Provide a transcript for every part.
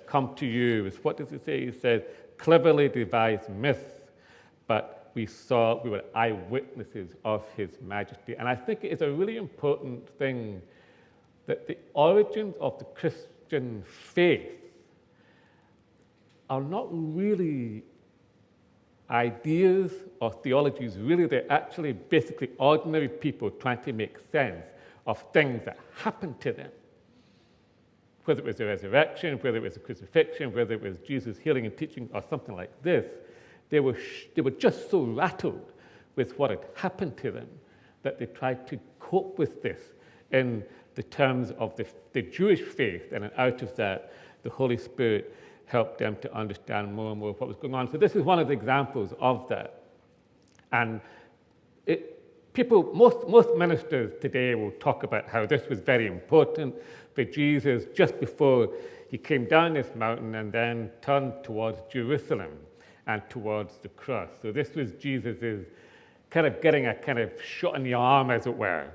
come to you. What does it say? He said, cleverly devised myths, but we were eyewitnesses of his majesty. And I think it is a really important thing that the origins of the Christian faith are not really ideas or theologies, really. They're actually basically ordinary people trying to make sense of things that happened to them. Whether it was the resurrection, whether it was the crucifixion, whether it was Jesus healing and teaching or something like this, they were just so rattled with what had happened to them that they tried to cope with this in the terms of the Jewish faith, and out of that, the Holy Spirit helped them to understand more and more what was going on. So this is one of the examples of that. And most ministers today will talk about how this was very important for Jesus just before he came down this mountain and then turned towards Jerusalem and towards the cross. So this was Jesus' kind of getting a kind of shot in the arm, as it were,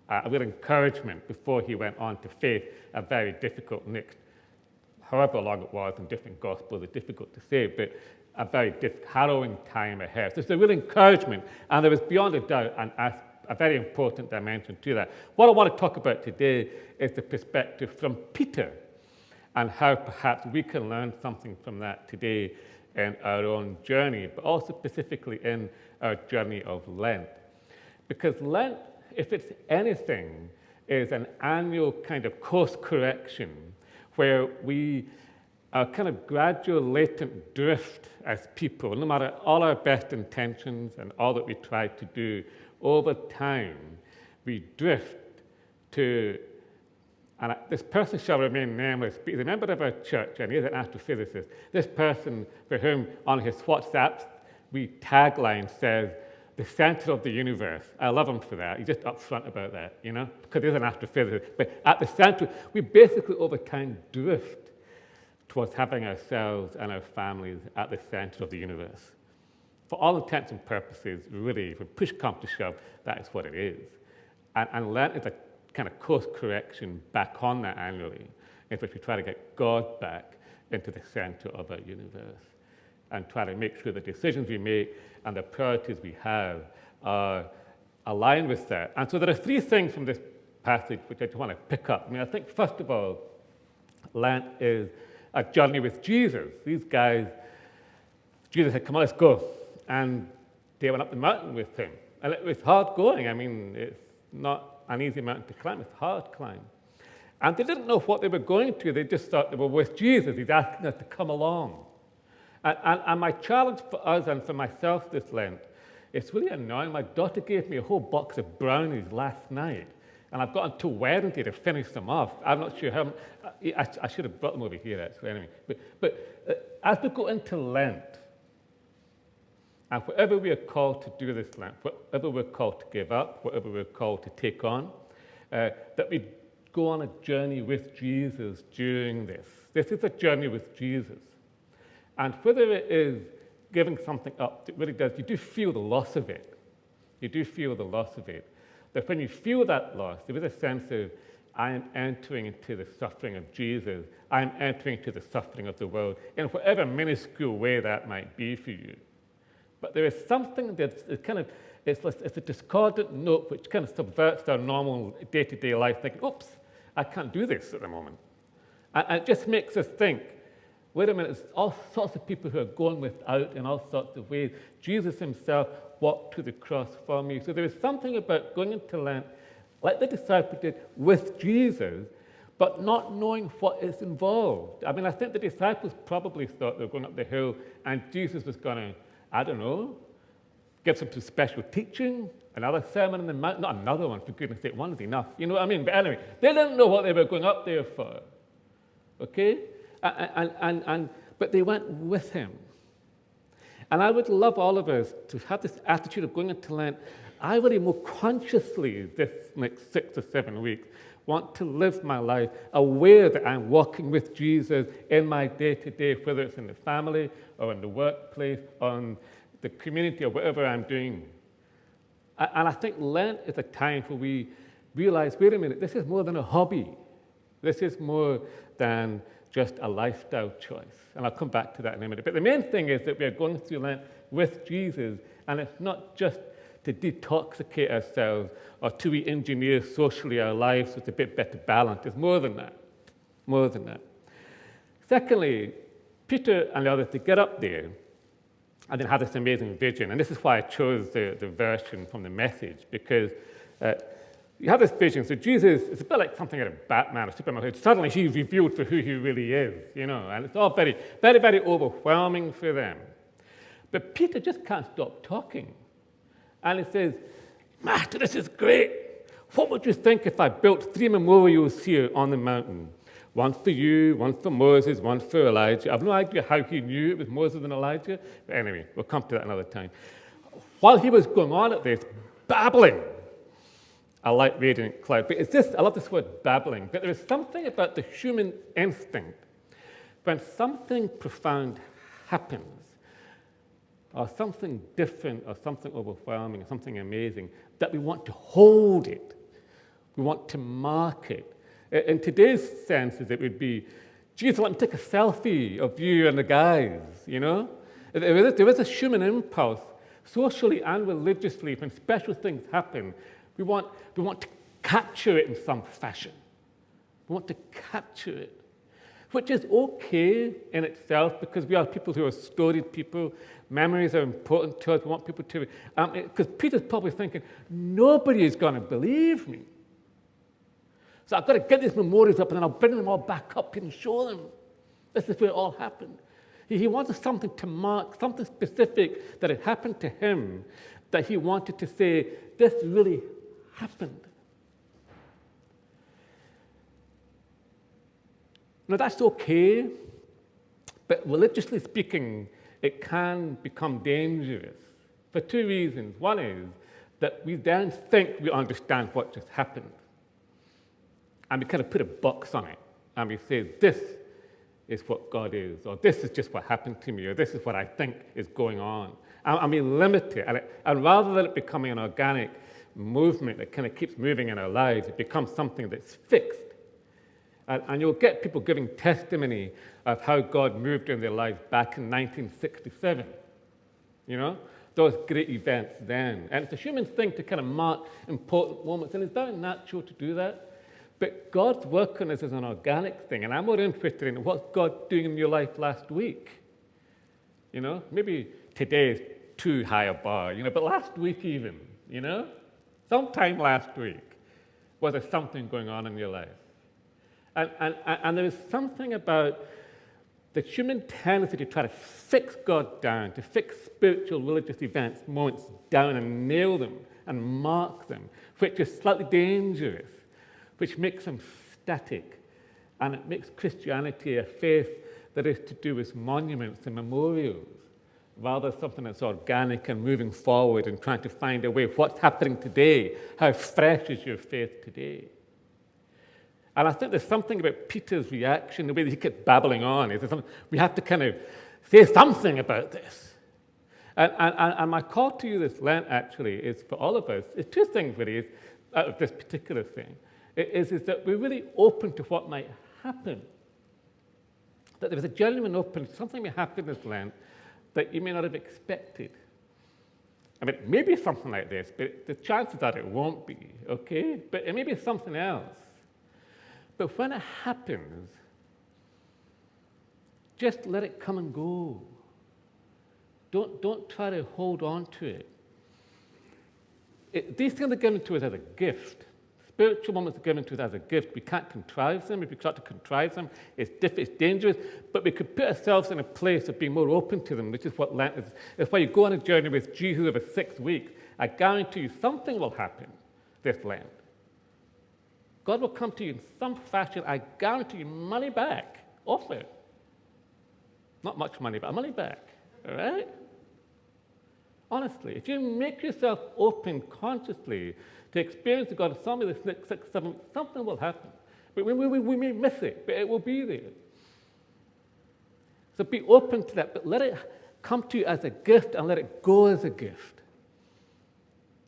a real encouragement before he went on to face a very difficult next, however long it was in different gospels, it's difficult to say, but a very harrowing time ahead. So it's a real encouragement, and there is beyond a doubt a very important dimension to that. What I want to talk about today is the perspective from Peter, and how perhaps we can learn something from that today in our own journey, but also specifically in our journey of Lent. Because Lent, if it's anything, is an annual kind of course correction where we are kind of gradual latent drift as people, no matter all our best intentions and all that we try to do, over time we drift to, and this person shall remain nameless, but he's a member of our church and he's an astrophysicist. This person for whom on his WhatsApp tagline says, the center of the universe. I love him for that. He's just upfront about that, because he's an astrophysicist. But at the center, we basically over time drift towards having ourselves and our families at the center of the universe. For all intents and purposes, really, when push comes to shove, that is what it is. And Lent is a kind of course correction back on that annually, in which we try to get God back into the center of our universe and try to make sure the decisions we make and the priorities we have are aligned with that. And so there are three things from this passage which I just want to pick up. I think, first of all, Lent is a journey with Jesus. These guys, Jesus said, come on, let's go. And they went up the mountain with him. And it was hard going. It's not an easy mountain to climb. It's a hard climb. And they didn't know what they were going to. They just thought they were with Jesus. He's asking us to come along. And my challenge for us and for myself this Lent, it's really annoying. My daughter gave me a whole box of brownies last night, and I've got until Wednesday to finish them off. I'm not sure how. I should have brought them over here, actually, anyway. But as we go into Lent, and whatever we are called to do this Lent, whatever we're called to give up, whatever we're called to take on, that we go on a journey with Jesus during this. This is a journey with Jesus. And whether it is giving something up, it really does, you do feel the loss of it. You do feel the loss of it. That when you feel that loss, there is a sense of, I am entering into the suffering of Jesus. I am entering into the suffering of the world, in whatever minuscule way that might be for you. But there is something that's it's a discordant note which kind of subverts our normal day-to-day life, thinking, oops, I can't do this at the moment. And it just makes us think, wait a minute, there's all sorts of people who are going without in all sorts of ways. Jesus himself walked to the cross for me. So there is something about going into Lent, like the disciples did, with Jesus, but not knowing what is involved. I think the disciples probably thought they were going up the hill and Jesus was going to, I don't know, give some special teaching, another sermon in the mount, not another one, for goodness sake, one is enough. You know what I mean? But anyway, they didn't know what they were going up there for. Okay? But they went with him. And I would love all of us to have this attitude of going into Lent. I really more consciously this next 6 or 7 weeks want to live my life aware that I'm walking with Jesus in my day-to-day, whether it's in the family or in the workplace or in the community or whatever I'm doing. And I think Lent is a time where we realize, wait a minute, this is more than a hobby. This is more than just a lifestyle choice. And I'll come back to that in a minute. But the main thing is that we are going through Lent with Jesus, and it's not just to detoxicate ourselves or to re-engineer socially our lives with a bit better balance. It's more than that. More than that. Secondly, Peter and the others, they get up there and then have this amazing vision. And this is why I chose the version from the Message, because you have this vision. So Jesus, it's a bit like something out of Batman or Superman. Suddenly he's revealed for who he really is, and it's all very, very, very overwhelming for them. But Peter just can't stop talking. And he says, Master, this is great. What would you think if I built 3 memorials here on the mountain? One for you, one for Moses, one for Elijah. I've no idea how he knew it was Moses and Elijah. But anyway, we'll come to that another time. While he was going on at this, babbling, a light radiant cloud. But I love this word babbling, but there is something about the human instinct when something profound happens, or something different, or something overwhelming, or something amazing, that we want to hold it. We want to mark it. In today's senses, it would be, Jesus, let me take a selfie of you and the guys, There is a human impulse, socially and religiously, when special things happen. We want to capture it in some fashion. We want to capture it, which is okay in itself because we are people who are storied people. Memories are important to us. We want people to... Because Peter's probably thinking, nobody is going to believe me. So I've got to get these memorials up and then I'll bring them all back up and show them. This is where it all happened. He wanted something to mark, something specific that had happened to him, that he wanted to say, this really happened. Now that's okay, but religiously speaking, it can become dangerous for 2 reasons. One is that we then think we understand what just happened. And we kind of put a box on it. And we say, this is what God is, or this is just what happened to me, or this is what I think is going on. And we limit it. And rather than it becoming an organic movement that kind of keeps moving in our lives, it becomes something that's fixed. And you'll get people giving testimony of how God moved in their lives back in 1967. Those great events then. And it's a human thing to kind of mark important moments, and it's very natural to do that. But God's work on us is an organic thing, and I'm more interested in what's God doing in your life last week. Maybe today is too high a bar, but last week even, sometime last week, was there something going on in your life? And there is something about the human tendency to try to fix God down, to fix spiritual, religious events, moments down and nail them and mark them, which is slightly dangerous, which makes them static, and it makes Christianity a faith that is to do with monuments and memorials, rather than something that's organic and moving forward and trying to find a way, what's happening today? How fresh is your faith today? And I think there's something about Peter's reaction, the way that he kept babbling on, we have to kind of say something about this. And my call to you this Lent, actually, is for all of us, is 2 things, really, out of this particular thing. Is that we're really open to what might happen. That there is a genuine openness, something may happen this Lent that you may not have expected. I mean, maybe something like this, but the chances are it won't be, okay? But it may be something else. But when it happens, just let it come and go. Don't try to hold on to it. These things are given to us as a gift. Spiritual moments are given to us as a gift. We can't contrive them. If we try to contrive them, it's dangerous. But we could put ourselves in a place of being more open to them, which is what Lent is. It's why you go on a journey with Jesus over 6 weeks. I guarantee you something will happen this Lent. God will come to you in some fashion. I guarantee you money back. Offer. Not much money, but money back. All right? Honestly, if you make yourself open consciously to experience God in some of this next 6, 7, something will happen. We may miss it, but it will be there. So be open to that, but let it come to you as a gift and let it go as a gift.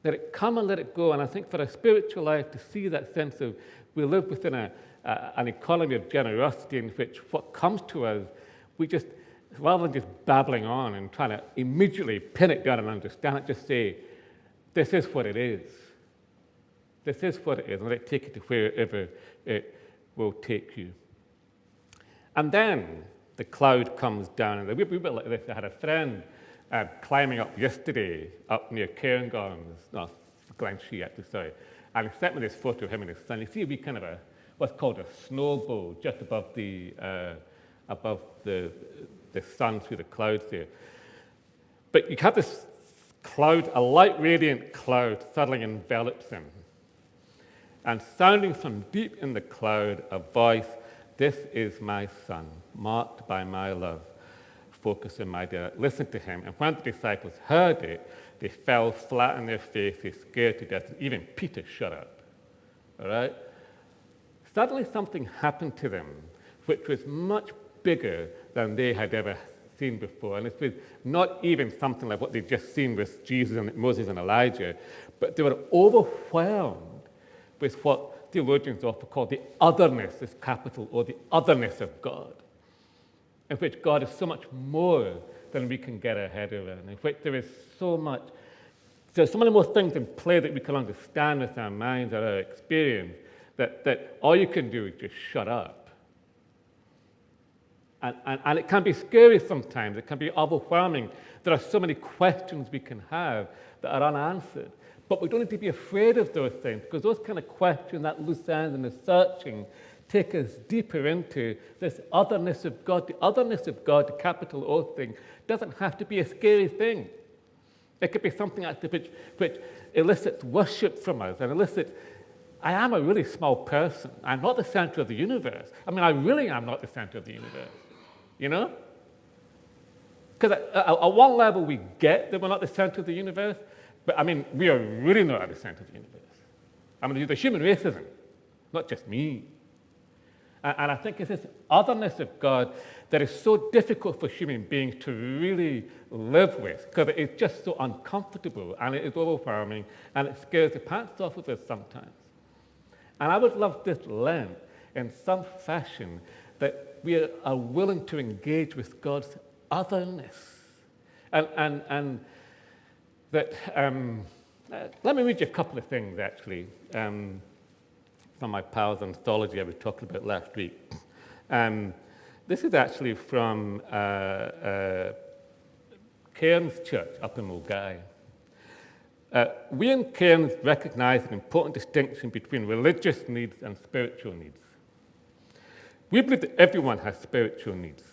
Let it come and let it go. And I think for a spiritual life, to see that sense of we live within an economy of generosity in which what comes to us, we just, rather than just babbling on and trying to immediately pin it down and understand it, just say, this is what it is. This is what it is, and let it take you to wherever it will take you. And then the cloud comes down, and a wee bit like this. I had a friend climbing up yesterday, up near Cairngorms, no, Glenshee actually, sorry, and he sent me this photo of him and his son. You see a wee kind of what's called a snowbow just above the sun through the clouds there. But you have this cloud, a light radiant cloud suddenly envelops him. And sounding from deep in the cloud, a voice, "This is my son, marked by my love. Focus on my delight." Listen to him. And when the disciples heard it, they fell flat on their faces, scared to death. Even Peter shut up. All right? Suddenly something happened to them, which was much bigger than they had ever seen before. And it was not even something like what they'd just seen with Jesus and Moses and Elijah, but they were overwhelmed with what theologians often call the otherness, this capital O, the otherness of God, in which God is so much more than we can get our head around, in which there's so many more things in play that we can understand with our minds or our experience, that all you can do is just shut up. And it can be scary sometimes. It can be overwhelming. There are so many questions we can have that are unanswered. But we don't need to be afraid of those things, because those kind of questions, that loose ends and the searching, take us deeper into this otherness of God. The otherness of God, the capital O thing, doesn't have to be a scary thing. It could be something which elicits worship from us and elicits, I am a really small person. I'm not the center of the universe. I mean, I really am not the center of the universe. You know? Because at one level we get that we're not the center of the universe, but I mean, we are really not at the center of the universe. I mean, the human race isn't, not just me. And I think it's this otherness of God that is so difficult for human beings to really live with, because it's just so uncomfortable, and it is overwhelming, and it scares the pants off of us sometimes. And I would love this Lent, in some fashion, that we are willing to engage with God's otherness. And that, let me read you a couple of things, actually, from my pal's anthology I was talking about last week. This is actually from Cairns Church up in Mulgai. We in Cairns recognize an important distinction between religious needs and spiritual needs. We believe that everyone has spiritual needs,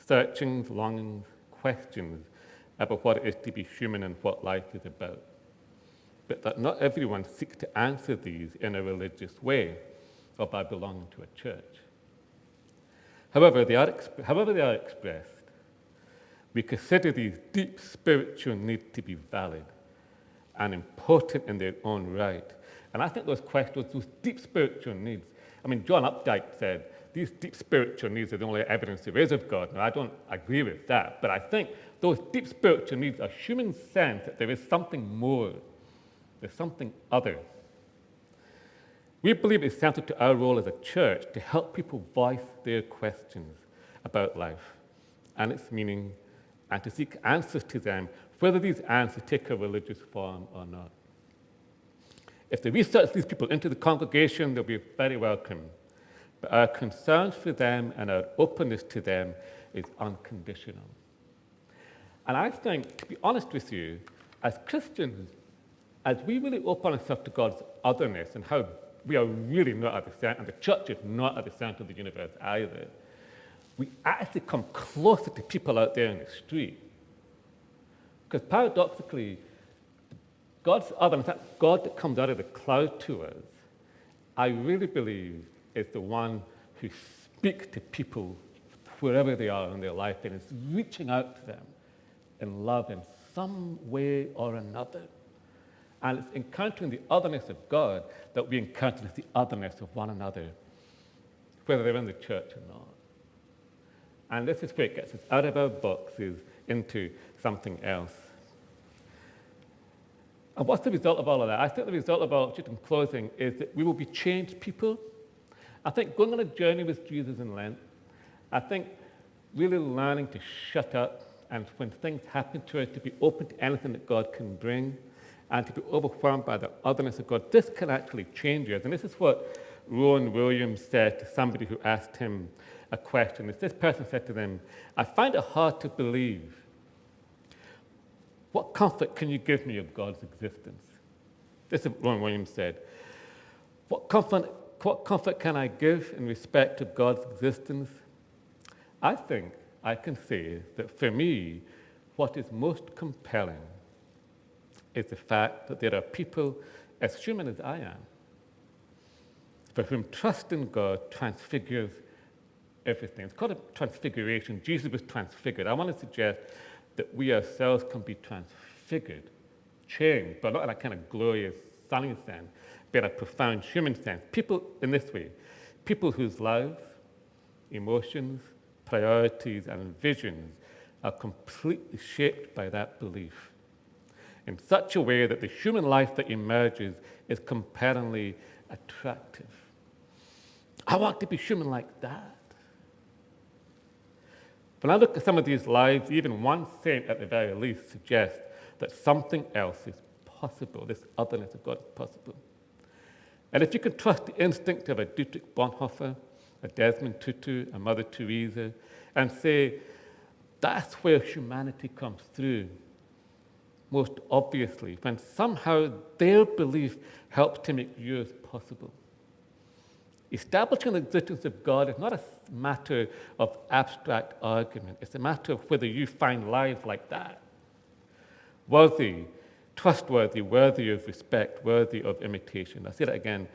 searchings, longings, questions about what it is to be human and what life is about. But that not everyone seeks to answer these in a religious way or by belonging to a church. However they are expressed, we consider these deep spiritual needs to be valid and important in their own right. And I think those questions, those deep spiritual needs, I mean, John Updike said, these deep spiritual needs are the only evidence there is of God. And I don't agree with that, but I think those deep spiritual needs are human sense that there is something more, there's something other. We believe it's central to our role as a church to help people voice their questions about life and its meaning, and to seek answers to them, whether these answers take a religious form or not. If they research these people into the congregation, they'll be very welcome. But our concern for them and our openness to them is unconditional. And I think, to be honest with you, as Christians, as we really open ourselves to God's otherness and how we are really not at the center, and the church is not at the center of the universe either, we actually come closer to people out there in the street. Because paradoxically, God's otherness, that God that comes out of the cloud to us, I really believe is the one who speaks to people wherever they are in their life and is reaching out to them in love in some way or another. And it's encountering the otherness of God that we encounter the otherness of one another, whether they're in the church or not. And this is where it gets us out of our boxes into something else. And what's the result of all of that? I think the result of all, just in closing, is that we will be changed people. I think going on a journey with Jesus in Lent, I think really learning to shut up and when things happen to us, to be open to anything that God can bring and to be overwhelmed by the otherness of God. This can actually change us. And this is what Rowan Williams said to somebody who asked him a question. This person said to them, I find it hard to believe. What comfort can you give me of God's existence? This is what Rowan Williams said. What comfort can I give in respect of God's existence? I think I can say that for me, what is most compelling is the fact that there are people as human as I am, for whom trust in God transfigures everything. It's called a transfiguration. Jesus was transfigured. I want to suggest that we ourselves can be transfigured, changed, but not in a kind of glorious, sunny sense, but in a profound human sense. People in this way, people whose lives, emotions, priorities, and visions are completely shaped by that belief in such a way that the human life that emerges is compellingly attractive. I want to be human like that. When I look at some of these lives, even one saint at the very least suggests that something else is possible, this otherness of God is possible. And if you can trust the instinct of a Dietrich Bonhoeffer, a Desmond Tutu, a Mother Teresa, and say, that's where humanity comes through most obviously, when somehow their belief helps to make yours possible. Establishing the existence of God is not a matter of abstract argument. It's a matter of whether you find lives like that, worthy, trustworthy, worthy of respect, worthy of imitation. I'll say that again.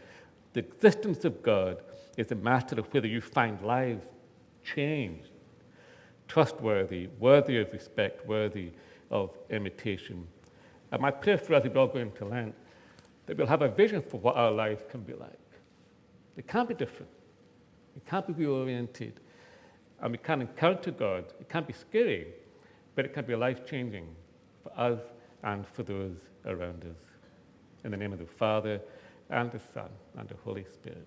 The existence of God is a matter of whether you find lives changed, trustworthy, worthy of respect, worthy of imitation. And my prayer for us, as we all go into Lent, that we'll have a vision for what our lives can be like. It can't be different. It can't be reoriented. And we can encounter God. It can't be scary, but it can be life-changing for us and for those around us. In the name of the Father, and the Son, and the Holy Spirit.